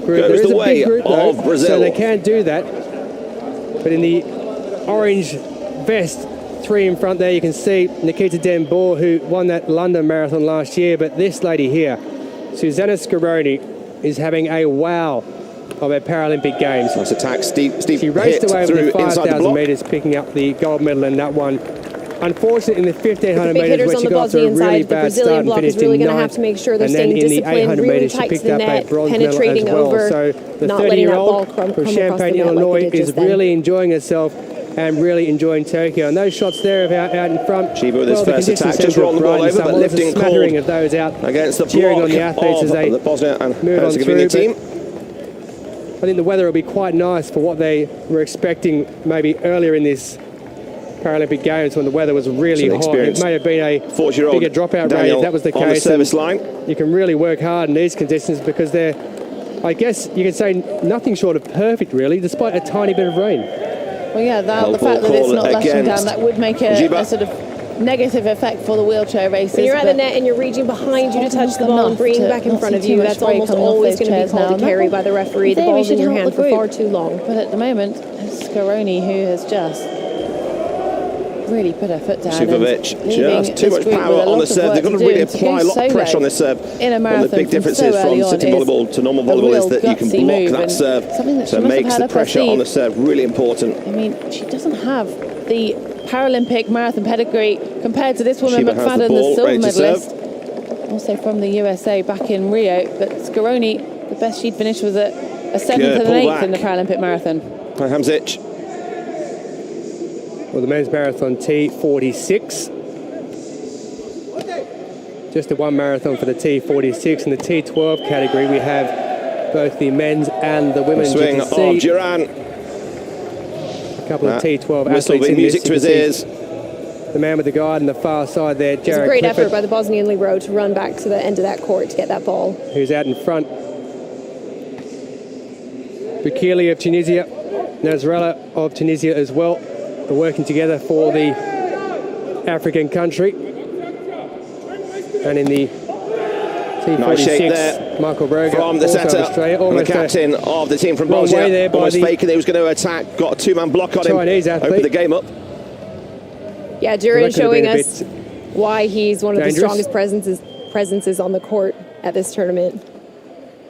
group. goes the way group, though, of Brazil. So they can do that. But in the orange vest, 3 in front there, you can see Nikita Denbour, who won that London Marathon last year. But this lady here, Susanna Scaroni, is having a wow of her Paralympic Games. Nice attack, steep She raced hit away through with the inside the 5,000 block. metres, picking up the gold medal in that one. Unfortunately, in the 1,500 metres, where she got to a really bad start and finished in 9th, to make sure they're and then staying in the disciplined, 800 really metres, she tight to picked the up a net, bronze medal as penetrating well. over, So the not letting that ball 30-year-old come from across Champaign, the net like Illinois, it did is just then. really enjoying herself and really enjoying Tokyo. And those shots there of out in front, Chiba with his the first conditions attack, seem just to rolled the have ball brightened over, but somewhat. There's a lifting smattering called of those out against the cheering block on the athletes as they of the Bosnia and move on Herzegovina through. team. I think the weather will be quite nice for what they were expecting maybe earlier in this Paralympic Games when the weather was really hot. It may have been a 40-year-old bigger dropout rate if that was the case. On the service line. You can really work hard in these conditions because they're, I guess you could say, nothing short of perfect, really, despite a tiny bit of rain. Well, yeah, the fact that it's not lashing down, that would make a sort of negative effect for the wheelchair races. When you're at the net and you're reaching behind you to touch the ball and bringing back in front of you, that's almost always going to be called a carry by the referee. The ball's in your hand for far too long. But at the moment, it's Scaroni who has just really put her foot down. Subovic, just too much power on the serve. They've got to really apply a lot of pressure on this serve. In a marathon, one of the big differences from sitting volleyball to normal volleyball is that you can block that serve. So it makes the pressure on the serve really important. I mean, she doesn't have the Paralympic marathon pedigree compared to this woman, McFadden, the silver medalist. Also from the USA back in Rio. But Scaroni, the best she'd finished was a 7th and an 8th in the Paralympic marathon. Hamzic. Well, the men's marathon T46. Just the one marathon for the T46. In the T12 category, we have both the men's and the women's. Swing of Duran. A couple of T12 athletes in music to his ears. The man with the guide on the far side there, Jared It's a great Clifford, effort by the Bosnian Libero to run back to the end of that court to get that ball. Who's out in front. Bukili of Tunisia, Nasrallah of Tunisia as well. They're working together for the African country. And in the T46, nice shape there. Michael Broga from the setter, and the captain of the team from Bosnia, almost faking he was going to attack, got a two-man block on him, opened the game up. Yeah, Duran showing us why he's one of the strongest presences on the court at this tournament.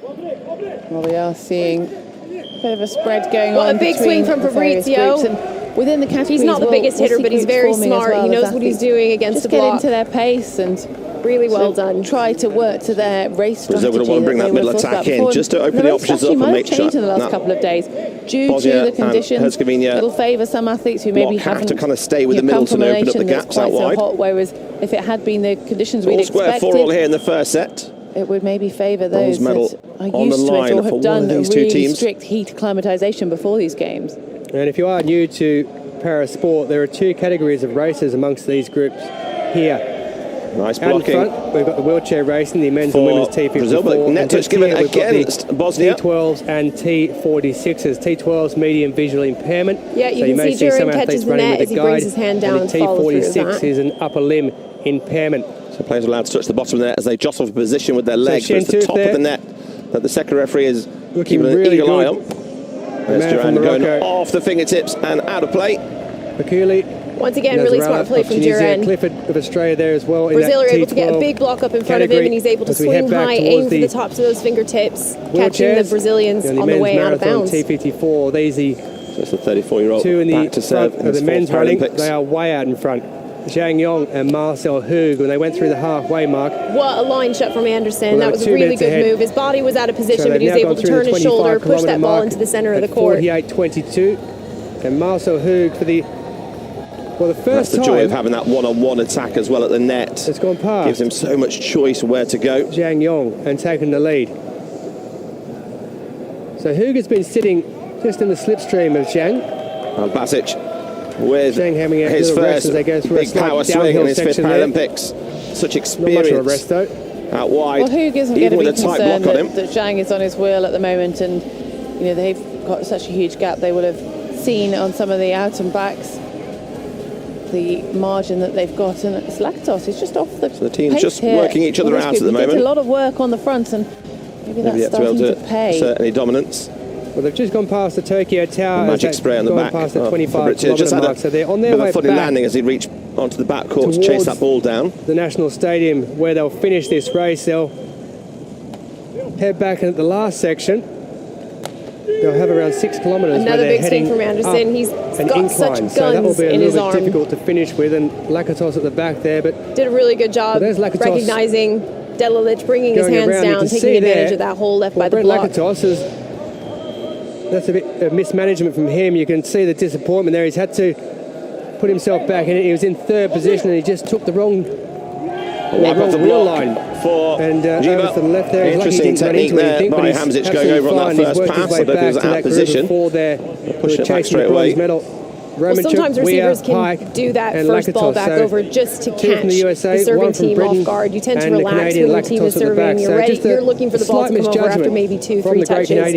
Well, we are seeing a bit of a spread going on. Well, a big swing from Fabrizio. Within the category, he's not the biggest hitter, but he's very smart. He knows what he's doing against the block. Just get into their pace and really well done. Try to work to their race strategy. Brazil would want to bring that middle attack in just to open the options up and make sure. Changed in the last couple of days due to the conditions. It'll favour some athletes who maybe haven't to kind of stay with the middle to open up the gaps out wide. Whereas if it had been the conditions we'd expected, all square 4-all here in the first set. It would maybe favour those that are on the used to it or have done a really strict heat acclimatisation before these games. And if you are new to para-sport, there are two categories of races amongst these groups here. Nice blocking. Out in front, we've got the wheelchair racing, the men's and women's T54. Brazil, but net touch given against Bosnia. T12s and T46s. T12s, medium visual impairment. Yeah, you can see Duran catches the net as he brings his hand down and follows through T46 is an upper limb impairment. So players are allowed to touch the bottom of the net as they jostle for position with their legs. So it's the top of the net that the second referee is keeping an eagle eye on. There's Duran going off the fingertips and out of play. Bakuli. Once again, really smart play from Duran. Clifford of Australia there as well. Brazil are able to get a big block up in front of him, and he's able to swing high, aim for the tops of those fingertips, catching the Brazilians on the way out of bounds. T54, these are just a 34-year-old two in the back to serve front of the men's running. They are way out in front. Zhang Yong and Marcel Hoog, when they went through the halfway mark. What a line shot from Anderson. That was a really good move. His body was out of position, but he was able to turn his shoulder, push that ball into the center of the court. 48-22. And Marcel Hoog for the... Well, the first time... That's the joy of having that one-on-one attack as well at the net. It's gone past. Gives him so much choice where to go. Zhang Yong and taking the lead. So Hoog has been sitting just in the slipstream of Zhang. Basic with his first big power swing in his fifth Paralympics. Such experience. Not much of a rest, though. Out wide. Well, Hoog isn't going to be concerned that Zhang is on his wheel at the moment, and you know they've got such a huge gap. They would have seen on some of the out and backs the margin that they've got, and Slakatos is just off the So the team's pace just here. working each other out at the moment. Did a lot of work on the front, and Maybe that's starting to pay. Certainly dominance. Well, they've just gone past the Tokyo Tower. Magic spray on the back. Past the 25-kilometre mark, so they're on their way funny back landing as he reached onto the back court to chase that ball down. The National Stadium, where they'll finish this race. They'll head back at the last section. They'll have around 6 kilometres. Another big swing from Anderson. He's got such guns so that will be a in his little bit arm. difficult to finish with, and Lakatos at the back there, but did a really good job recognizing DİCH, bringing his hands down, taking advantage of that hole left by the block. That's a bit of mismanagement from him. You can see the disappointment there. He's had to put himself back in it. He was in third position and he just took the wrong wheel line. For and over to the left there. Interesting technique there by Hamzic going over on that first pass. I don't think he was out of position. Pushing it back straight away. Well, sometimes receivers can do that first ball back over just to catch the serving team off guard. You tend to relax when your team is serving. You're looking for the ball to come over after maybe 2-3 touches.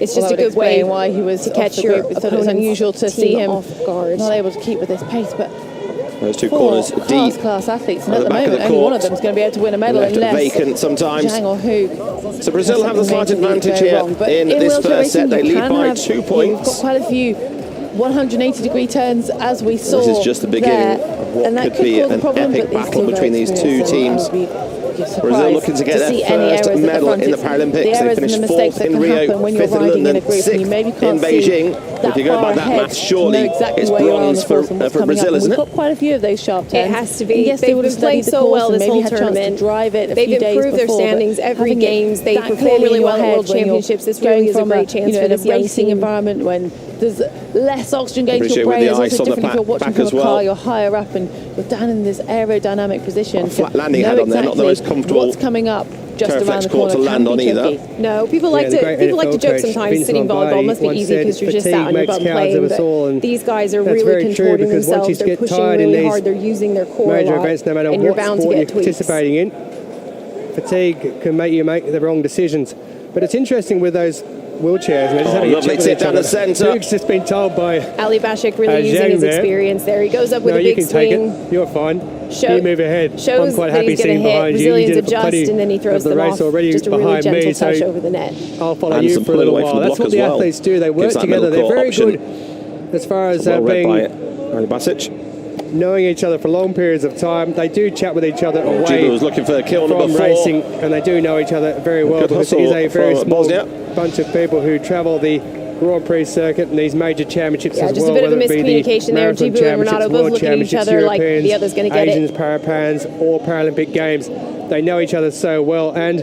It's just a good way why he was to catch your opponent's it was unusual to see him off guard. Not able to keep with his pace, but those two corners deep. Class athletes, and at the moment, only one of them is going to be able to win a medal unless vacant sometimes. Zhang or Hug. So Brazil have the slight advantage here in this first set. They lead by 2 points. We've got quite a few 180-degree turns as we saw. This is just the beginning of what could be an epic battle between these two teams. Brazil looking to get their first medal in the Paralympics. They finished 4th in Rio, 5th in London, 6th in Beijing. If you go by that math, surely it's bronze for Brazil, isn't it? We've got quite a few of those sharp turns. It has to be. Yes, they've been playing so well this whole tournament. They've improved their standings every games. They perform really well at World Championships. This really is a great chance for this young racing environment when there's less oxygen going to your brain. It's also different if you're watching from a car, you're higher up and you're down in this aerodynamic position. Flat landing head on there, not the most comfortable. What's coming up just around the corner to land on either. No, people like to joke sometimes. Sitting volleyball must be easy because you're just sat on your butt playing. But these guys are really contorting themselves. They're pushing really hard. They're using their core a lot, and you're bound to get tweaks. Participating in. Fatigue can make you make the wrong decisions. But it's interesting with those wheelchairs. And just lovely tip down the centre. Duke's just been told by Ali Bashik really using his experience there. He goes up with a big swing. Take it. You're fine. You move ahead. I'm quite happy seeing behind you. Brazilians adjust and then he throws them off. Just a really gentle touch over the net. I'll follow you for a little while. That's what the athletes do. They work together. They're very good as far as being Ali Bashik. Knowing each other for long periods of time. They do chat with each other away Jibu was looking for a kill from racing, and they do know each other very well because he's a very small bunch of people who travel the Grand Prix circuit and these major championships as well. Just a bit of a miscommunication there. Jibu and Renato both looking at each other like the other's going to get Asians, Parapans, or Paralympic Games. They know each other so well, and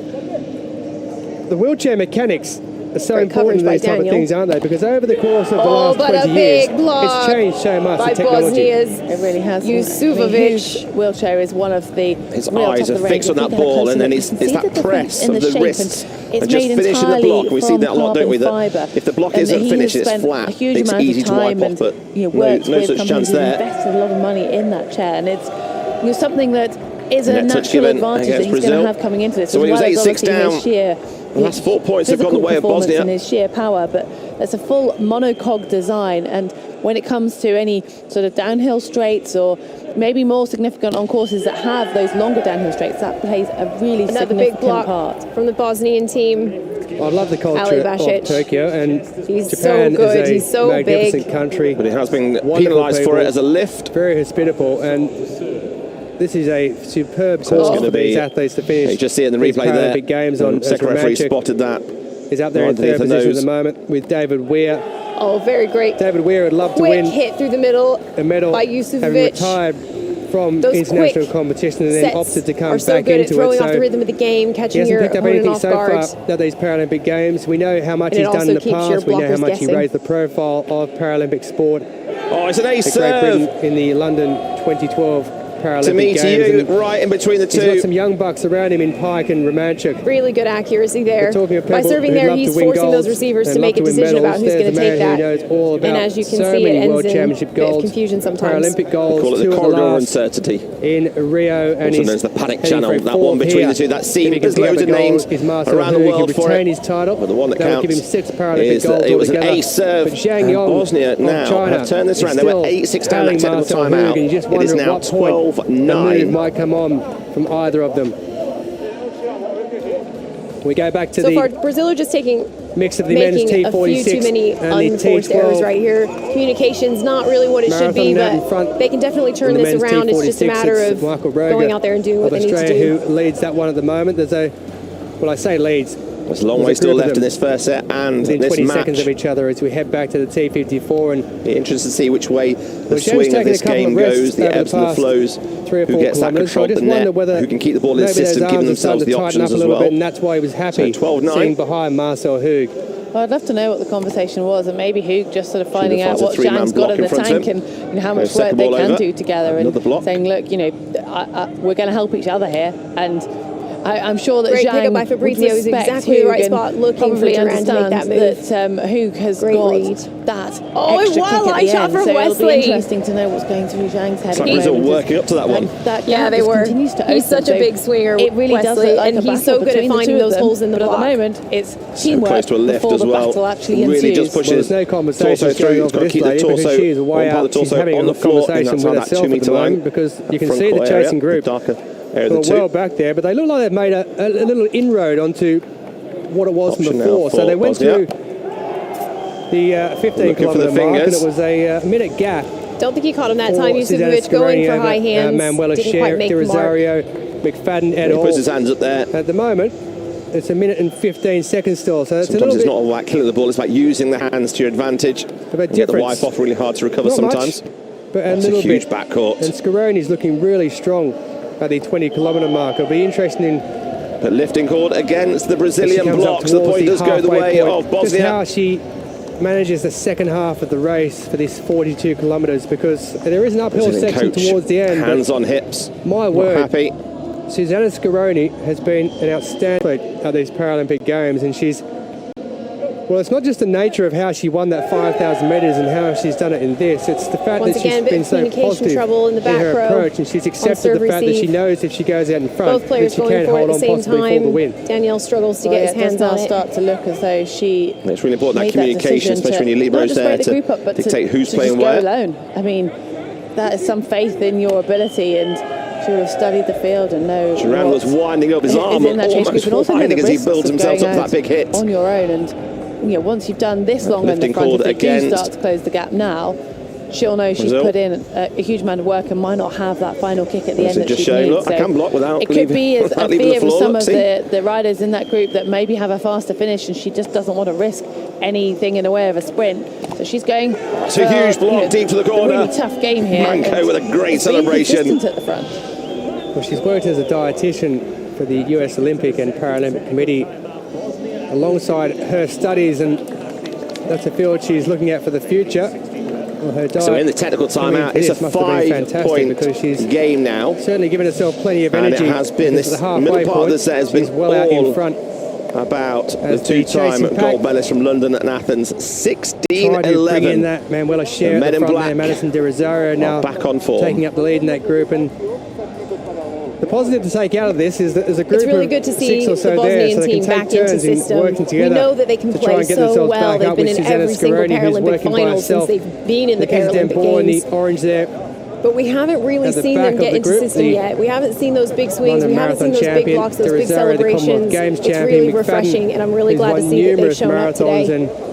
the wheelchair mechanics are so important in these type of things, aren't they? Because over the course of the last 20 years, it's changed so much, the technology. It really has. Yusufovic wheelchair is one of the... His eyes are fixed on that ball, and then it's that press of the wrists. And just finishing the block. We see that a lot, don't we? That if the block isn't finished, it's flat. It's easy to wipe off, but no such chance there. Invested a lot of money in that chair, and it's something that is a natural advantage that he's going to have coming into this. So he was 8-6 down. The last 4 points have gone the way of Bosnia. And his sheer power, but it's a full monocog design, and when it comes to any sort of downhill straights or maybe more significant on courses that have those longer downhill straights, that plays a really significant big block part. From the Bosnian team. I love the culture of Tokyo, and he's Japan so good. is a magnificent country. But he has been penalised for it as a lift. Very hospitable, and this is a superb course for these athletes to finish. You just see it in the replay there. Olympic Games on second referee spotted that. He's up there in third position at the moment with David Weir. Oh, very great. David Weir would love to win. Quick hit through the middle a medal by Yusufovic. Having retired from international competition and then opted to come back into it. Throwing off the rhythm of the game, catching your opponent off guard. He hasn't picked up anything so far at these Paralympic Games. We know how much he's done in the past. We know how much he raised the profile of Paralympic sport. Oh, it's an ace serve. Great Britain in the London 2012 Paralympic Games. Right in between the two. He's got some young bucks around him in Pike and Romanchuk. Really good accuracy there. By serving there, he's forcing those receivers to make a decision about who's going to take that. And as you can see, it ends in a bit of confusion sometimes. Paralympic goals. We call it the corridor uncertainty. In Rio. And also known as the panic channel. That one between the two. That seam. There's loads of names around the world for it. His title. But the one that counts give him 6 Paralympic goals it was an ace serve. Bosnia now have turned this around. They were 8-6 down that technical timeout. It is now 12-9. Might come on from either of them. We go back to so the far, Brazil are just taking mix of the men's T46 a few too many unforced errors right here. Communication's not really what it should be, but they can definitely turn this around. It's just a matter of going out there and doing what they need to do. Who leads that one at the moment. There's a, well, I say leads. There's a long way still left in this first set and within this 20 match. seconds of each other as we head back to the T54. And be interested to see which way the swing of this game goes, the ebbs and the flows, 3 or 4 who gets that control of the net, who can keep the ball in the system, giving themselves the options as well. And that's why he was happy seeing behind Marcel Hug. Well, I'd love to know what the conversation was, and maybe Hug just sort of finding out what Zhang's got in the tank and how much work they can do together, and saying, look, we're going to help each other here, and I'm sure that Zhang by Fabrizio is exactly the right spot, looking for Duran to make that move. That Hug has got that extra kick at the end, so it'll be interesting to know what's going through Zhang's head. It's like Brazil working up to that one. Yeah, they were. He's such a big swinger, it really does look like and he's so good at finding those holes in the block. But at the moment, it's teamwork close to a lift before as the well. battle actually Really ensues. just pushes no conversation going on for this lady because she is way out. She's having a conversation with herself at the moment because you can see the chasing group well back there, but they look like they've made a little inroad onto what it was from before. So they went through the 15-kilometre mark, and it was a minute gap. Don't think he caught him that time. Yusufovic going for high hands. Manuela Scher, De Rosario, McFadden et al. He puts his hands up there. At the moment, it's a minute and 15 seconds still. So it's sometimes it's not all about killing the ball, it's about using the hands to your advantage. Get the wipe off really hard to recover sometimes. But that's a huge backcourt. And Scaroni's looking really strong at the 20-kilometre mark. It'll be interesting. But lifting cord against the Brazilian blocks. The point does go the way of Bosnia. How she manages the second half of the race for this 42 kilometres, because there is an uphill section towards the end. Hands on hips. My word. Happy. Susanna Scaroni has been an outstanding athlete at these Paralympic Games, and she's, well, it's not just the nature of how she won that 5,000 metres and how she's done it in this. It's the fact that she's been so positive in her approach, and she's accepted the fact that she knows if she goes out in front, that she can hold on possibly for the win. Danielle struggles to get his hands on it. Start to look as though she. It's really important that communication, especially when your libero's there to dictate who's playing where. Alone. I mean, that is some faith in your ability, and she would have studied the field and know. Duran was winding up his arm, almost winding as he builds himself up that big hit. On your own, and once you've done this long in the front, if they do start to close the gap now, she'll know she's put in a huge amount of work and might not have that final kick at the end that she needs. I can block without it could be a fear of some of the riders in that group that maybe have a faster finish, and she just doesn't want to risk anything in the way of a sprint. So she's going. It's a huge block deep to the corner. A really tough game here. Manco with a great celebration. At the front. Well, she's worked as a dietitian for the US Olympic and Paralympic Committee alongside her studies, and that's a field she's looking at for the future. Well, so in the technical timeout, it's a 5-point game now. Certainly given herself plenty of energy. And it has been, this middle part of the set has been well out in front about the two-time gold medalist from London and Athens, 16-11. In that Manuela Scher at the front there, Madison De Rosario now back on form, taking up the lead in that group. And the positive to take out of this is that there's a group of 6 or so there, so they can take turns in working together. We know that they can play so well. They've been in every single Paralympic final since they've been in the Paralympic Games. In the orange there. But we haven't really seen them get into system yet. We haven't seen those big swings. We haven't seen those big blocks, those big celebrations. It's really refreshing, and I'm really glad to see that they've shown up today.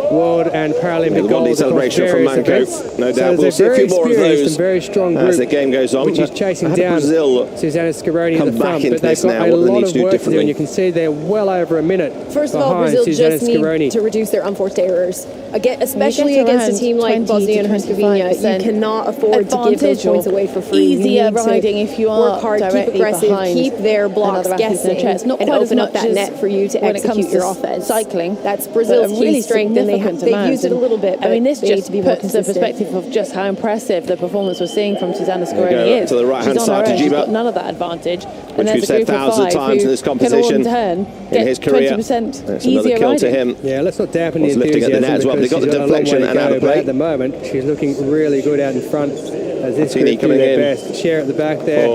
World and Paralympic goals celebration from Manco, no doubt. We'll see a few more of those very strong group as the game goes on. Which is chasing down Susanna Scaroni at the front, but they've got a lot of work to do, and you can see they're well over a minute. First of all, Brazil just need to reduce their unforced errors. Again, especially against a team like Bosnia and Herzegovina, you cannot afford to give those points away for free. Easier riding if you are work hard, keep aggressive, keep their blocks guessing, and open up that net for you to execute your offense. Cycling, that's Brazil's key strength, and they've used it a little bit. I mean, this just puts the perspective of just how impressive the performance we're seeing from Susanna Scaroni is. To the right-hand side to Giba. She's got none of that advantage. Which we've said thousands of times in this competition in his career. 20% easier riding. To him. Yeah, let's not dampen the enthusiasm. Lifting at the net as well, but he got the deflection and out of play. At the moment, she's looking really good out in front as this group do their best. Share at the back there.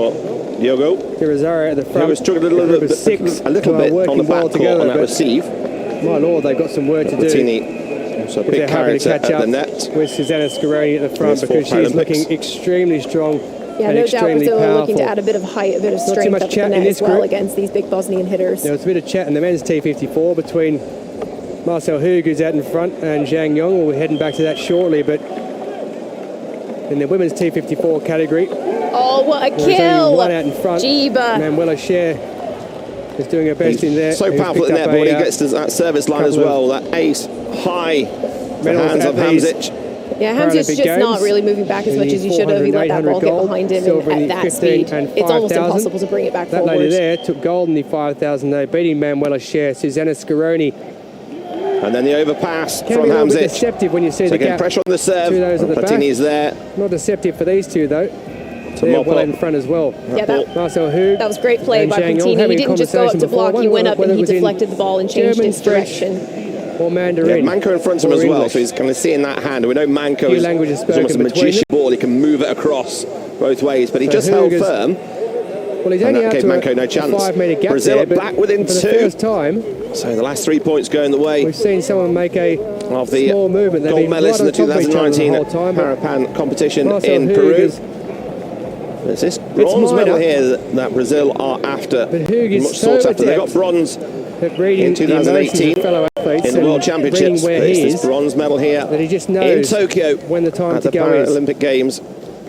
Diogo. De Rosario at the front. He was struggling a little bit on the back court on that receive. My lord, they've got some work to do. So big character at the net with Susanna Scaroni at the front, because she's looking extremely strong Yeah, no doubt Brazil are looking to add a bit of height, a bit of strength up the net as well against these big Bosnian hitters. There was a bit of chat in the men's T54 between Marcel Hug, who's out in front, and Zhang Yong. We're heading back to that shortly, but in the women's T54 category, oh, what a kill! One out in front. Jiba. Manuela Scher is doing her best in there. So powerful in there, but when he gets to that service line as well, that ace high, the hands of Hamzic. Yeah, Hamzic's just not really moving back as much as he should have. He let that ball get behind him at that speed. It's almost impossible to bring it back forward. That lady there took gold in the 5,000 though, beating Manuela Scher, Susanna Scaroni. And then the overpass Can from be a little Hamzic. bit deceptive when you see So the again, gap. pressure on the serve. Platini's there. Not deceptive for these two though. They're well out in front as well. Yeah, Marcel Hug. That was great play by Platini. He didn't just go up to block, he went up and he deflected the ball and changed its direction. Or Mandarin. Yeah, Manco in front of him as well, so he's kind of seeing that hand. We know Manco is almost a magician ball. He can move it across both ways, but he just held firm. Well, he's only that gave Manco no chance. 5 metre gap Brazil there, back within for 2. the first time. So the last 3 points going the way. We've seen someone make a small movement. Gold medalist in the 2019 Parapan competition in Peru. There's this bronze medal here that Brazil are after. Much sought after. They got bronze in 2018 in the World Championships. It's this bronze medal here that he just knows in Tokyo when the time at the Paralympic Games.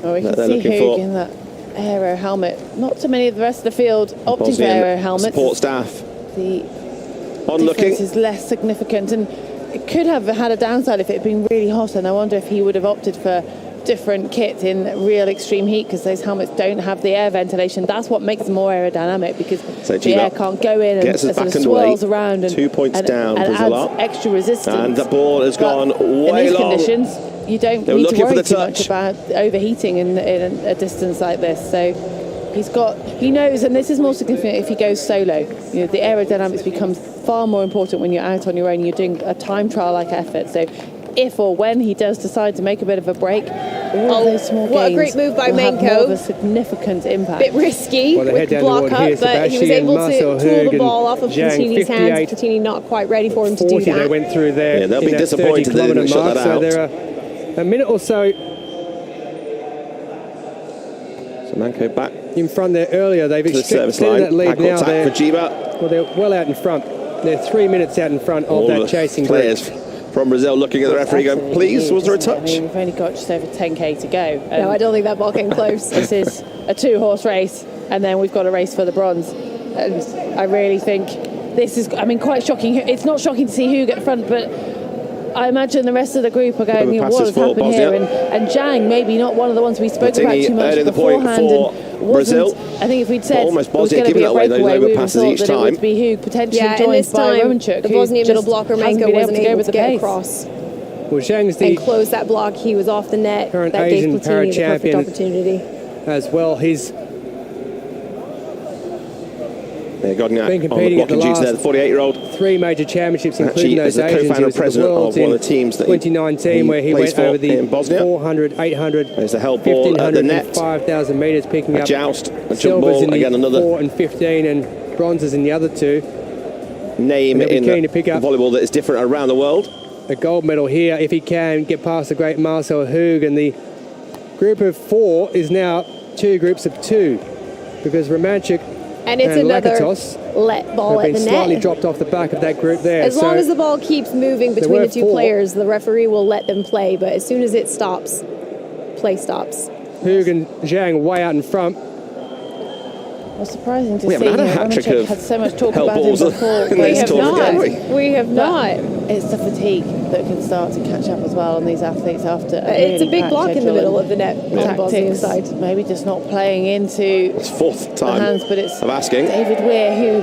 Oh, we can see Hug in that aero helmet. Not so many of the rest of the field opting for aero helmets. Support staff. The onlooking difference is less significant, and it could have had a downside if it had been really hot. And I wonder if he would have opted for different kit in real extreme heat, because those helmets don't have the air ventilation. That's what makes them more aerodynamic, because the air can't go in and sort of swirls around and 2 points down, and adds extra resistance. And the ball has gone way long. In these conditions, you don't need to worry too much about overheating in a distance like this. So he knows, and this is more significant if he goes solo. You know, the aerodynamics becomes far more important when you're out on your own. You're doing a time trial-like effort. So if or when he does decide to make a bit of a break, all those small what gains a great move by will have Manco. more of a significant impact. Bit risky with the block up, but he was able to tool the ball off of Platini's hands. Platini not quite ready for him to do that. They went through there. Yeah, they'll be disappointed they didn't shut that out. So there are a minute or so. So Manco back in front there earlier. They've extended that lead now. They're well out in front. They're 3 minutes out in front of that chasing group. From Brazil looking at the referee going, please, was there a touch? I mean, we've only got just over 10k to go. No, I don't think that ball came close. This is a 2-horse race, and then we've got a race for the bronze. And I really think this is, I mean, quite shocking. It's not shocking to see Hug at front, but I imagine the rest of the group are going, what has happened here? And Zhang, maybe not one of the ones we spoke about too much beforehand. Brazil. I think if we'd said almost it was going to be a breakaway, we would have thought that it would be Hug, potentially joined by Romanchuk, the Bosnian middle blocker Manco wasn't able to get across. Well, Zhang's and close that block. He was off the net. Current that Asian gave Platini the perfect opportunity. As well, he's been competing at the last the 48-year-old 3 major championships, including those Asians. Co-founder and president of one of the teams that 2019, where he went over the 400, 800, there's the help ball at the net, 5,000 metres, picking up joust, a silvers ball, in the again another 4 and 15, and bronzes in the other 2. Name in to pick up volleyball that is different around the world. A gold medal here if he can get past the great Marcel Hug, and the group of 4 is now 2 groups of 2, because Romanchuk and another Lakatos let ball have at been the slightly net. dropped off the back of that group there. As long as the ball keeps moving between the 2 players, the referee will let them play. But as soon as it stops, play stops. Hug and Zhang way out in front. Well, surprising to we see. Romanchuk had so much talk about him before. We have not. It's the fatigue that can start to catch up as well on these athletes after. It's a big block in the middle of the net on the Bosnian side. Maybe just not playing into it's 4th time the hands, but it's of asking. David Weir, who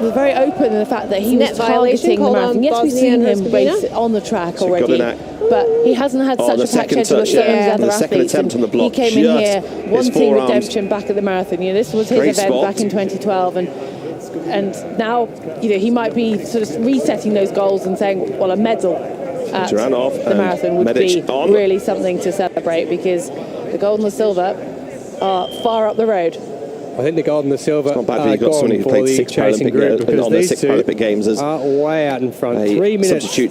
was very open in the fact that he was targeting the marathon. Yes, we've seen him race on the track already, but he hasn't had such a packed schedule as some of the other athletes. He came in here wanting redemption back at the marathon. You know, this was his event back in 2012, and now, you know, he might be sort of resetting those goals and saying, well, a medal at the marathon would be really something to celebrate, because the gold and the silver are far up the road. I think the gold and the silver it's not bad you've got somebody who played 6 Paralympic group, on the 6 Paralympic Games as are way out in front. 3 minutes in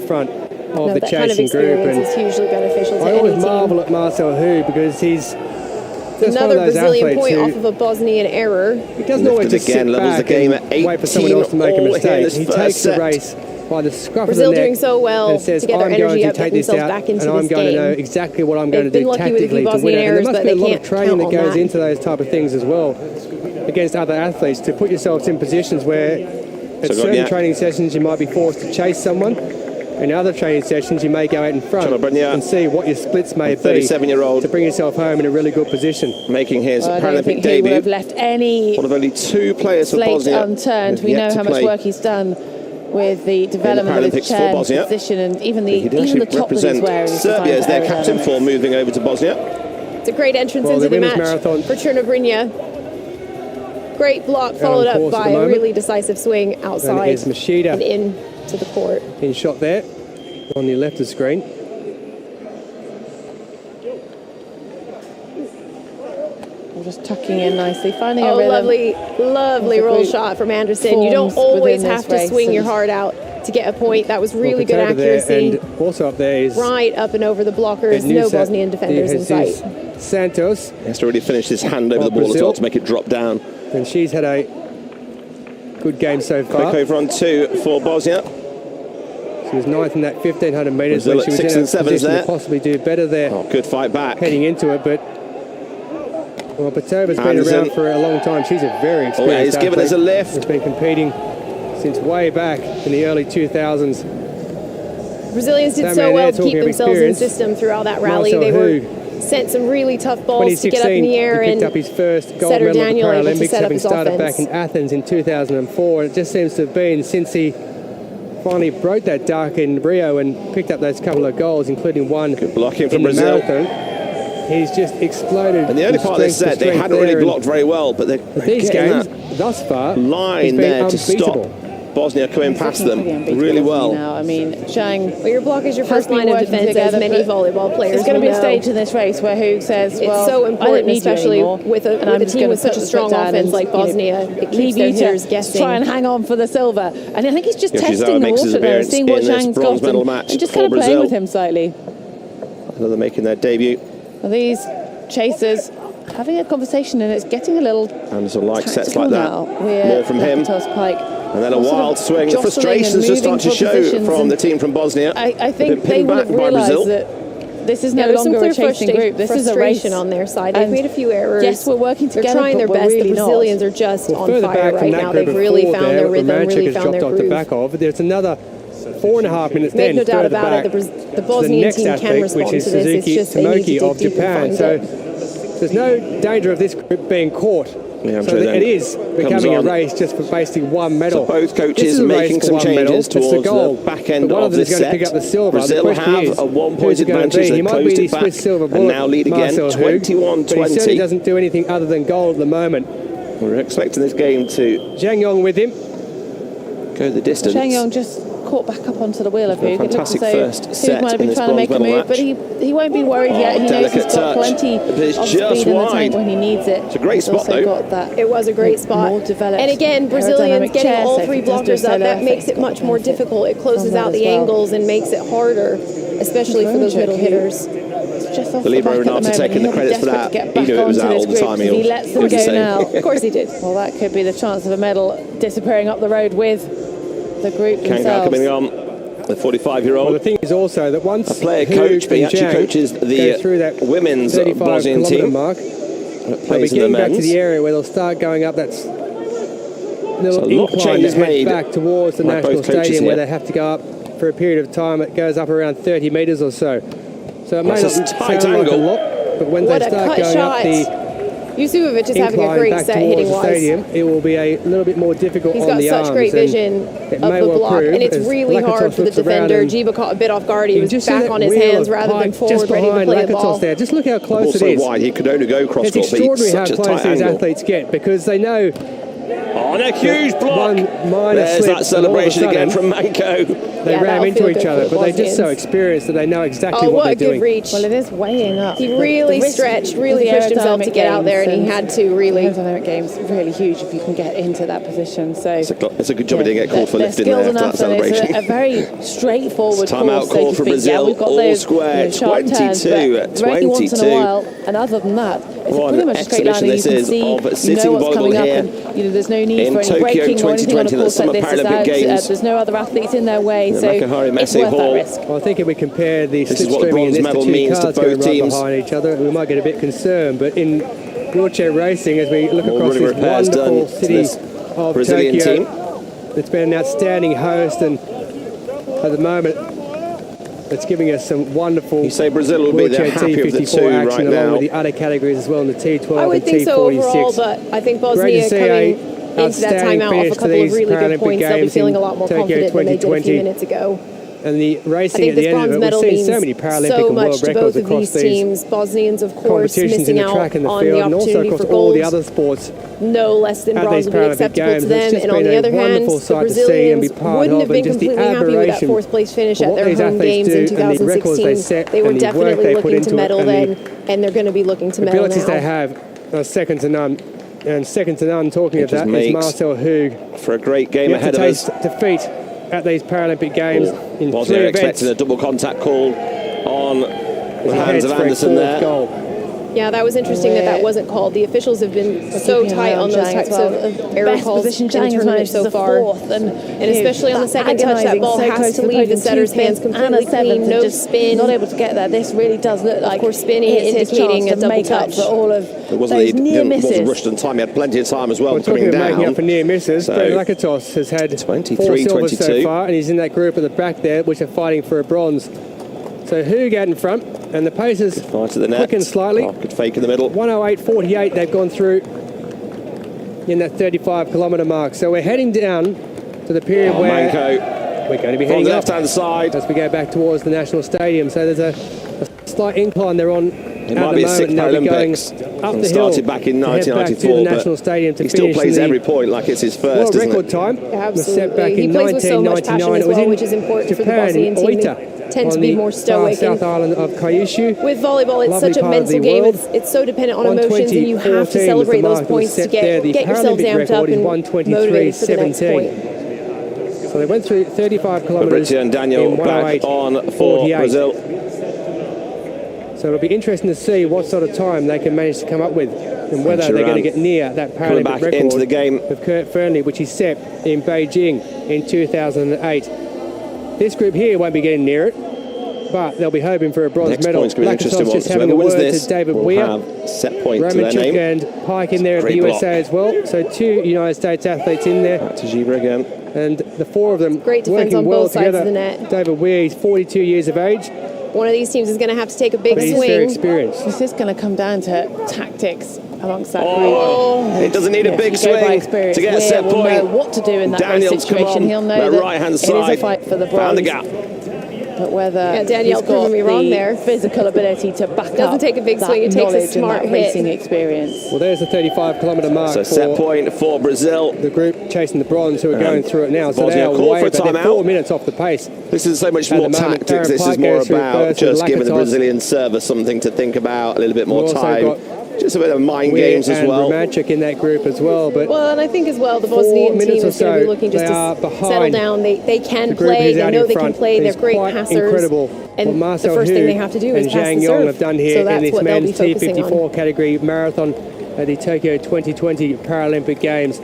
front of the chasing group, and it's hugely beneficial to I always marvel at Marcel Hug, because he's Another Brazilian point off of a Bosnian error. He doesn't always just sit back and wait for someone else to make a mistake. He takes the race by the scruff of the neck doing so well and says, to get their I'm going energy to up, take this out back into and I'm this going to game. know exactly what I'm going to They've do been lucky with a few tactically to Bosnian win it. And errors, there must but be a they lot of can't training that count on goes that. into those type of things as well against other athletes to put yourselves in positions where at certain training sessions you might be forced to chase someone. In other training sessions, you may go out in front and see what your splits may be 37-year-old to bring yourself home in a really good position. Making his Paralympic Paralympic debut. He would have debut. left any One of only 2 players for Bosnia unturned. We know how much work he's done with the development of his chair position and even the top that he's wearing. Serbia is their captain for moving over to Bosnia. It's a great entrance into the match for Chernobrina. Great block followed up by a really decisive swing outside and in to the court. In shot there on the left of the screen. We're just tucking in nicely, finding a rhythm. Lovely roll shot from Anderson. You don't always have to swing your heart out to get a point. That was really good accuracy. And also up there is right up and over the blockers. No Bosnian defenders in sight. Santos. He has to really finish this hand over the ball as well to make it drop down. And she's had a good game so far. Quick over on 2 for Bosnia. She was 9th in that 1500 metres when she was 6 in a and 7s position there. to possibly do better there. Oh, good fight back. Heading into it, but well, Petova's been around for a long time. She's a very experienced he's given us a lift. She's been competing since way back in the early 2000s. Brazilians did so well to keep themselves in system throughout that rally. They were sent some really tough balls to get up in the air he and picked up his first gold medal at the Paralympics, having started back in Athens in 2004. And it just seems to have been since he finally broke that duck in Rio and picked up those couple of goals, including one good blocking from in the Brazil. marathon. He's just exploded. And the early part of this set, they hadn't really blocked very well, but these games thus far line there to stop Bosnia coming past them really well. Now, I mean, Zhang, well, your block is your first line of defense, as many volleyball players. There's going to be a stage in this race where Hugh says, "Well, it's so important, especially with a team with such a strong offense like Bosnia. It keeps their hitters guessing. Try and hang on for the silver." And I think he's just testing the water there, seeing what Zhang's got, and just kind of playing with him slightly. Another making their debut. Well, these chasers having a conversation, and it's getting a little. Anderson like sets like that. More from him. Pike. And then a wild swing. The frustrations just start to show from the team from Bosnia. I think they will have realised that this is no longer a chasing group. This is a race on their side. They've made a few errors. Yes, we're working together. They're trying their best. Really the Brazilians are just on fire right now. They've really found their rhythm, really found their groove. The back of. There's another 4.5 minutes then. Make no doubt about it. The Bosnian team can respond to this. It's just they need to dig deep and find it. There's no danger of this group being caught. Yeah, so it is becoming a race just for basically one medal. So both coaches making some changes towards the back end of this set. Pick up the silver. Brazil have a one-point advantage. They closed it back and now lead again, 21-20. But he certainly doesn't do anything other than gold at the moment. We're expecting this game to Zhang Yong with him. Go the distance. Zhang Yong just caught back up onto the wheel of Hugh. Fantastic first set might have been trying to make a move, but he won't be worried yet. He knows he's got plenty of speed in the tank when he needs it. It's a great spot though. It was a great spot. And again, Brazilians getting all 3 blockers up, that makes it much more difficult. It closes out the angles and makes it harder, especially for those middle hitters. The libero not taking the credits for that. He knew it was out all the time. He lets them go now. Of course he did. Well, that could be the chance of a medal disappearing up the road with the group themselves. coming on. The 45-year-old. Well, the thing is also that once a player coach, but he actually coaches the women's Bosnian team. Mark, they'll be getting back to the area where they'll start going up that little incline that heads back towards the national stadium where they have to go up for a period of time. It goes up around 30 metres or so. So it may not sound like a lot, but when they start going up the Yusufovic is having a great set hitting wise. Stadium, it will be a little bit more difficult on the arms. He's got such great vision of the block, and it's really hard for the defender. Jiba caught a bit off guard. He was back on his hands rather than forward, ready to play the ball. There. Just look how close it is. Wide, he could only go cross court. It's extraordinary how close these athletes get because they know On a huge block. One minor There's slip, that celebration again from Manko. They ram into each other, but they're just so experienced that they know exactly what they're doing. What a good reach. Well, it is weighing up. He really stretched, really pushed himself to get out there, and he had to really. Aerodynamic game's really huge if you can get into that position. So it's a good job he didn't get called for lifting there after that celebration. It's a very straightforward timeout call for Brazil, all square, 22 at 22. Once in a while, and other than that, it's pretty much a straight line. You can see, you know what's coming up, and there's no need for any braking or anything on a course like this. There's no other athletes in their way, so it's worth that risk. Well, I think if we compare the slipstreaming in this to two cars going right behind each other, we might get a bit concerned. But in wheelchair racing, as we look across this wonderful city of Brazilian Tokyo, team, it's been an outstanding host, and at the moment, it's giving us some wonderful. You say Brazil will be the happy of the two right now, along with the other categories as well in the T12 I would and think T46. so overall, but I think Bosnia coming into that timeout off a couple of really good points, they'll be feeling a lot more confident than they did a few minutes ago. And the racing at the end of it, we've seen so many Paralympic and world records across these Bosnians, of course, competitions in the track and the field, and also across all the other sports. No less than bronze would be acceptable to them. And on the other hand, the Brazilians wouldn't have been completely happy with that fourth place finish at their home games in 2016. They were definitely looking to medal then, and they're going to be looking to medal now. The abilities they have are second to none. And second to none, talking of that, is Marcel Hug. For a great game ahead of us. Defeat at these Paralympic Games in was 3 there events. expecting a double contact call on the hands of Anderson there. Goal. Yeah, that was interesting that wasn't called. The officials have been so tight on those types of error calls in the tournament so far. And especially on the second touch, that ball has to leave the setter's hands completely clean, no spin. Not able to get there. This really does look like, of course, spinning, indicating a double touch. For all of those near misses. It wasn't rushed on time. He had plenty of time as well coming down. Making up for near misses, so Lakatos has had 4 silvers so far, and he's in that group at the back there, which are fighting for a bronze. So Hug out in front, and the paces quicken slightly. Good fake in the middle. 108.48 they've gone through in that 35-kilometre mark. So we're heading down to the period where Manko. We're going to be heading heading left hand side as we go back towards the National Stadium. So there's a slight incline they're on it might be a sixth Paralympics. Up the hill. Started back in 1994, to the National Stadium to he still plays every point like it's his first. World record time was set back in 1999. It was in which is important for the Bosnian team. Tend to be more stoic. South Island of Kyushu. With volleyball, it's such a mental game. It's so dependent on emotions, and you have to celebrate those points to get yourself amped up and motivated for the next point. So they went through 35 kilometres and Daniel back on for Brazil. So it'll be interesting to see what sort of time they can manage to come up with, and whether they're going to get near that Paralympic record into the game of Kurt Fearnley, which he set in Beijing in 2008. This group here won't be getting near it, but they'll be hoping for a bronze medal. Lakatos just having a word to David Weir, set point to their name. And Pike in there at the USA as well. So 2 United States athletes in there. Back to Giba again. And the 4 of them great defense working on well both sides together. of the net. David Weir, he's 42 years of age. One of these teams is going to have to take a big swing. He's very experienced. This is going to come down to tactics amongst that group. It doesn't need a big swing to get a set point. Weir will know what to do in that situation. He'll know that right-hand side. It is a fight for the bronze. Found the gap. But whether Danielle proving me wrong there. Physical ability to back doesn't take a big swing, it takes a smart hit. Racing experience. Well, there's the 35-kilometre mark. So set point for Brazil. The group chasing the bronze who are going through it now. So they are way, but they're 4 minutes off the pace. This is so much more tactics. This is more about just giving the Brazilian server something to think about, a little bit more time. Just a bit of mind games as well. Romanchuk in that group as well. But and I think as well, the Bosnian team is going to be looking just to settle down. They can play. They know they can play. They're great passers. Incredible. And the first thing they have to do is pass the serve. Have done here in this men's T54 category marathon at the Tokyo 2020 Paralympic Games.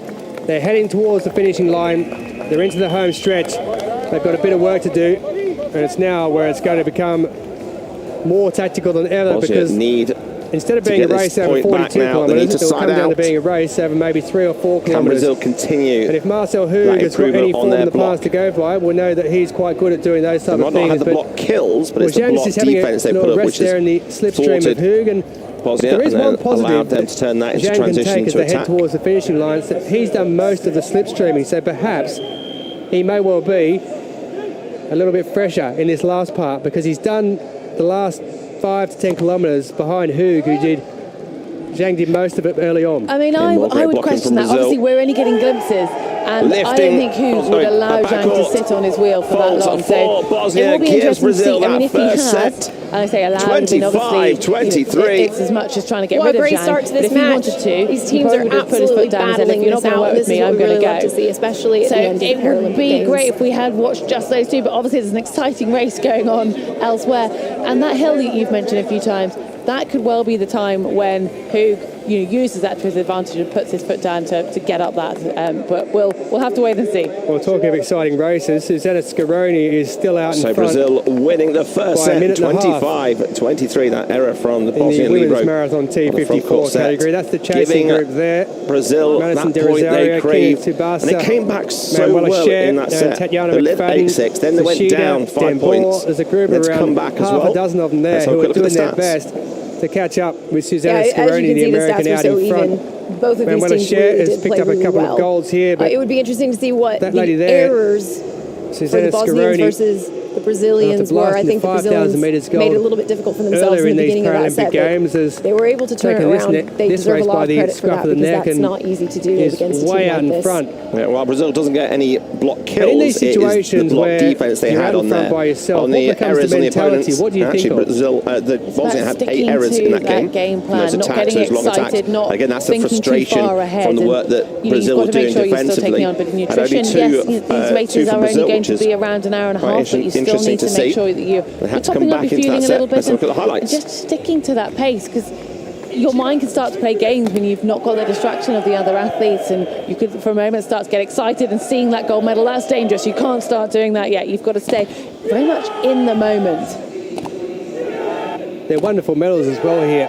They're heading towards the finishing line. They're into the home stretch. They've got a bit of work to do, and it's now where it's going to become more tactical than ever because instead of being a race over 42 kilometres, it'll come down to being a race over maybe 3 or 4 kilometres. Can Brazil continue? And if Marcel Hug has got any form in the past to go by, we'll know that he's quite good at doing those type of things. Might not have the block kills, but it's the block defence they put up, which is there in the slipstream of Hug, and there is one positive them to turn that into Zhang transition can take to as they head towards the finishing line. So he's done most of the slipstreaming, so perhaps he may well be a little bit fresher in this last part because he's done the last 5 to 10 kilometres behind Hug, who did Zhang did most of it early on. I mean, I would question that. Obviously, we're only getting glimpses. And I don't think Hướng would allow Zhang to sit on his wheel for that long. So it will be interesting to see. I mean, if he had, and I say allowed, I mean, obviously 23. It's as much as trying to get rid of Zhang. Great start to this match. If he wanted to, these teams are absolutely battling if you're not going to work with me, I'm going to go. To see, especially at the end of the Paralympic It would be Games. great if we had watched just those two, but obviously there's an exciting race going on elsewhere. And that hill that you've mentioned a few times, that could well be the time when Hướng uses that to his advantage and puts his foot down to get up that. But we'll have to wait and see. Well, talking of exciting races, Zuzana Scaroni is still out in front. So Brazil winning the first set, 25-23. That error from the Bosnian Libero. Libero. Marathon T54 category. That's the chasing group there. Brazil, Madison that point they craved. And they came back so well in that set. They led 8-6, then they went down 5 points. There's a group of around half a dozen of them there who are doing their best to catch up with Zuzana Scaroni, the American, out in front. Both of these teams really did play really well. Of golds here, but it would be interesting to see what that the lady there, errors for the Bosnians versus the Brazilians were. I think the Brazilians made it a little bit difficult for themselves in the beginning of that set. They were able to turn it around. They deserve a lot of credit for that because that's not easy to do against a team like this. Yeah, well, Brazil doesn't get any block kills. In these situations the block where defense they had on there, on the errors on the opponents. What do you think of? Brazil, the Bosnia had 8 errors in that game. Plan, not getting excited, not again, that's the frustration from the work that Brazil were doing defensively. You've got to make sure you're still taking on a bit of nutrition. Yes, these races are only going to be around an hour and a half, but you still need to make sure that you're topping up your fueling a little bit and just sticking to that pace, because your mind can start to play games when you've not got the distraction of the other athletes, and you could for a moment start to get excited and seeing that gold medal. That's dangerous. You can't start doing that yet. You've got to stay very much in the moment. They're wonderful medals as well here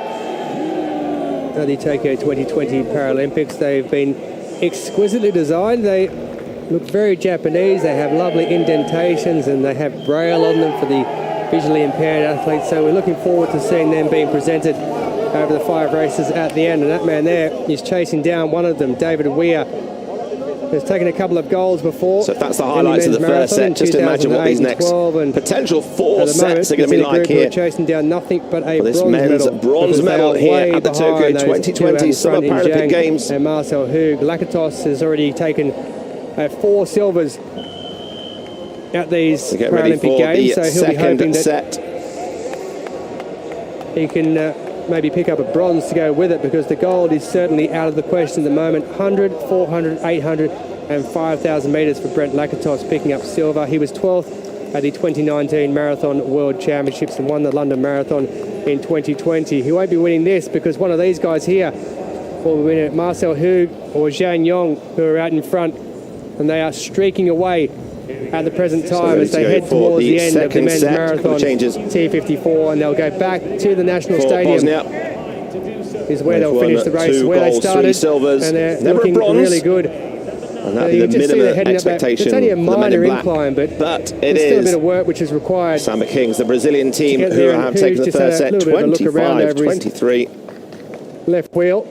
at the Tokyo 2020 Paralympics. They've been exquisitely designed. They look very Japanese. They have lovely indentations and they have braille on them for the visually impaired athletes. So we're looking forward to seeing them being presented over the 5 races at the end. And that man there is chasing down one of them, David Weir, who's taken a couple of goals before. So if that's the highlights of the first set, just imagine what these next potential 4 sets are going to be like here. Chasing down nothing but a this men's bronze medal here at the Tokyo 2020 Summer Paralympic Games. And Marcel Hug. Lakatos has already taken 4 silvers at these Paralympic Games, so he'll be hoping that he can maybe pick up a bronze to go with it, because the gold is certainly out of the question at the moment. 100, 400, 800 and 5,000 metres for Brent Lakatos picking up silver. He was 12th at the 2019 Marathon World Championships and won the London Marathon in 2020. He won't be winning this because one of these guys here will win it, Marcel Hug or Zhang Yong, who are out in front, and they are streaking away at the present time as they head towards the end of the men's marathon T54, and they'll go back to the national stadium. Is where they'll finish the race, where they started, and they're looking really good. And that'll be the minimum expectation. It's only a minor incline, but it there's still a is bit of work which is required. Samba Kings, the Brazilian team who have taken the first set, 25-23. Left wheel.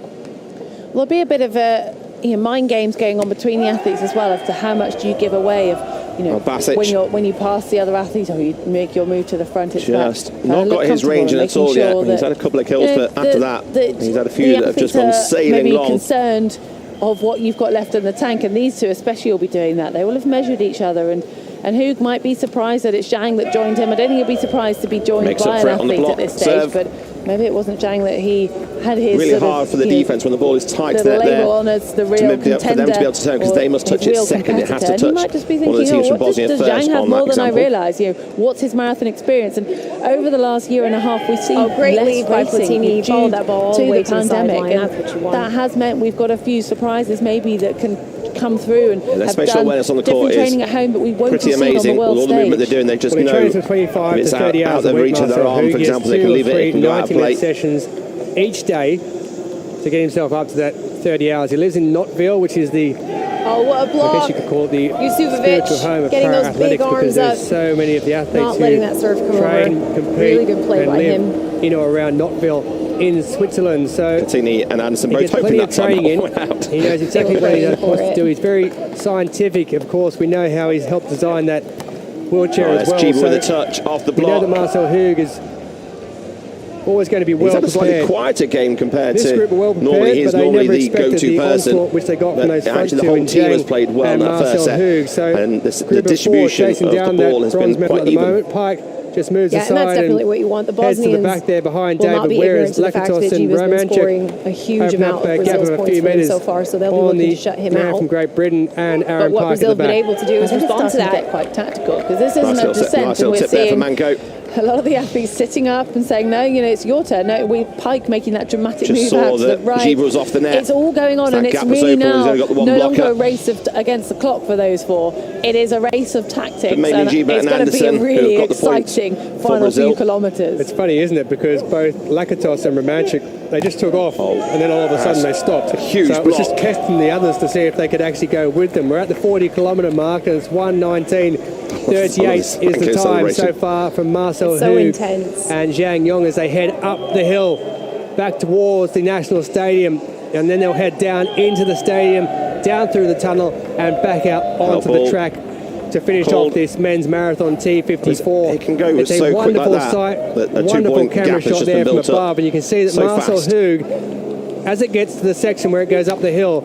There'll be a bit of a mind games going on between the athletes as well, as to how much do you give away of, when you pass the other athlete or you make your move to the front. It's just not got his range in at all yet. He's had a couple of kills, but after that, he's had a few that have just gone sailing long. Concerned of what you've got left in the tank, and these two especially will be doing that. They will have measured each other, and Hug might be surprised that it's Zhang that joined him. I don't think he'll be surprised to be joined by an athlete at this stage, but maybe it wasn't Zhang that he had his really hard for the defence when the ball is tight there. Label on as the real contender, for them to be able to turn, because they must touch it second. It has to touch. He might just be thinking, does Zhang have more than I realise? What's his marathon experience? And over the last year and a half, we've seen great lead by Platini, followed that ball all the way to the pandemic, and that has meant we've got a few surprises maybe that can come through and have spatial awareness on the court is training at home, but we won't pretty amazing. On the all the movement they're doing, they just know if it's out of reach of their arm, for example, they can leave it, it can go out of play. Sessions each day to get himself up to that 30 hours. He lives in Knottville, which is the what a block. I guess you could call it the spiritual home of getting those big para-athletics, because arms there's so many of the athletes not letting that serve come train, over. compete, Really good play and by live him. in or around Knottville in Switzerland. So Platini and Anderson both plenty hoping that of training in. out. He knows exactly what he wants to do. He's very scientific. Of course, we know how he's helped design that wheelchair as well. Chiba with a touch off the block. We know that Marcel Hug has always going to be well prepared. He's had a slightly quieter game compared to normally. He's normally the go-to person. Which they got from those front actually, the whole team has played well in that first set. And the distribution of the ball has been quite even. Pike just moves aside, and that's definitely what you want. The Bosnians to the back there behind will not David be ignorant to the fact that Giva's been scoring a huge amount of Brazil's points for him so far, so they'll be looking to shut him out. From Great Britain and Aaron But what Pike Brazil have been back. able to do is respond to that. Get quite tactical, because this isn't a descent, and we're seeing a lot of the athletes sitting up and saying, no, you know, it's your turn. No, Pike making that dramatic move out to the right. Giva was off the net. It's all going on, and it's really now no longer a race against the clock for those four. It is a race of tactics, and it's going to be a really exciting final few kilometres. It's funny, isn't it? Because both Lakatos and Romanchik, they just took off, and then all of a sudden they stopped. Huge so it was just testing the others to see if they could actually go with them. We're at the 40-kilometre mark, and it's 1:19:38 is the time so far from Marcel Hug and Zhang Yong as they head up the hill back towards the National Stadium, and then they'll head down into the stadium, down through the tunnel and back out onto the track to finish off this men's marathon T54. It can go it's so a wonderful quick like sight, a wonderful camera shot there from above, and you can see that Marcel Hug, as it gets to the section where it goes up the hill,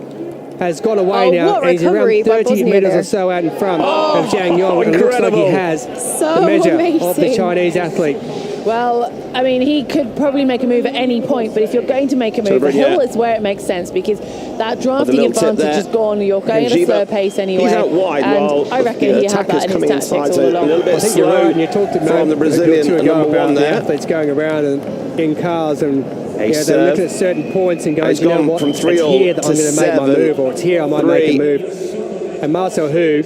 has gone away now, and he's around 30 metres or so out in front of Zhang Yong, and it looks like he has the measure of the Chinese athlete. Well, I mean, he could probably make a move at any point, but if you're going to make a move, the hill is where it makes sense, because that drafting advantage is gone. You're going at a slow pace anyway. He's out wide, and I reckon he had that in his tactics all along. A little bit slow, and you talked from the Brazilian number one there. Athletes going around and in cars, and they're looking at certain points and going, you know what, it's here that I'm going to make my move, or it's here I might make a move. And Marcel Hug,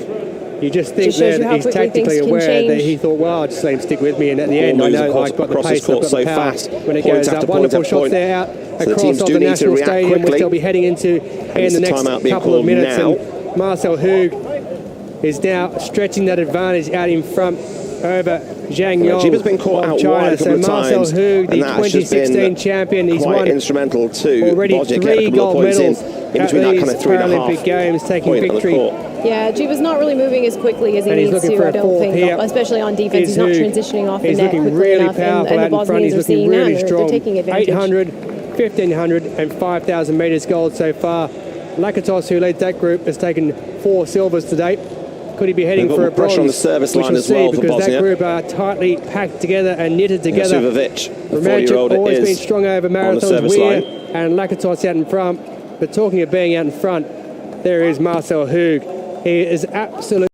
you just think there that he's tactically aware that he thought, well, I'll just let him stick with me, and at the end I know I've got the pace, I've got the power when it goes up. Wonderful shots there out across of the National Stadium, which they'll be heading into in the next couple of minutes. And Marcel Hug is now stretching that advantage out in front over Zhang Yong Giva's been caught out China. wide a couple of Marcel times, Hug, the 2016 champion, he's won instrumental too. Already 3 gold medals in between that kind of 3.5 Paralympic Games, taking victory. Yeah, Giva's not really moving as quickly as he needs to, I don't think, especially on defense. He's not transitioning off the net quickly enough, and the Bosnians are seeing that, they're taking advantage. 800, 1,500 and 5,000 metres gold so far. Lakatos, who led that group, has taken 4 silvers to date. Could he be heading for a bronze? Pressure on the service line as well for because Bosnia. That group are tightly packed together and knitted together. Romanchik, the 40-year-old, always been strong over marathons. Weir and Lakatos out in front. But talking of being out in front, there is Marcel Hug. He is absolutely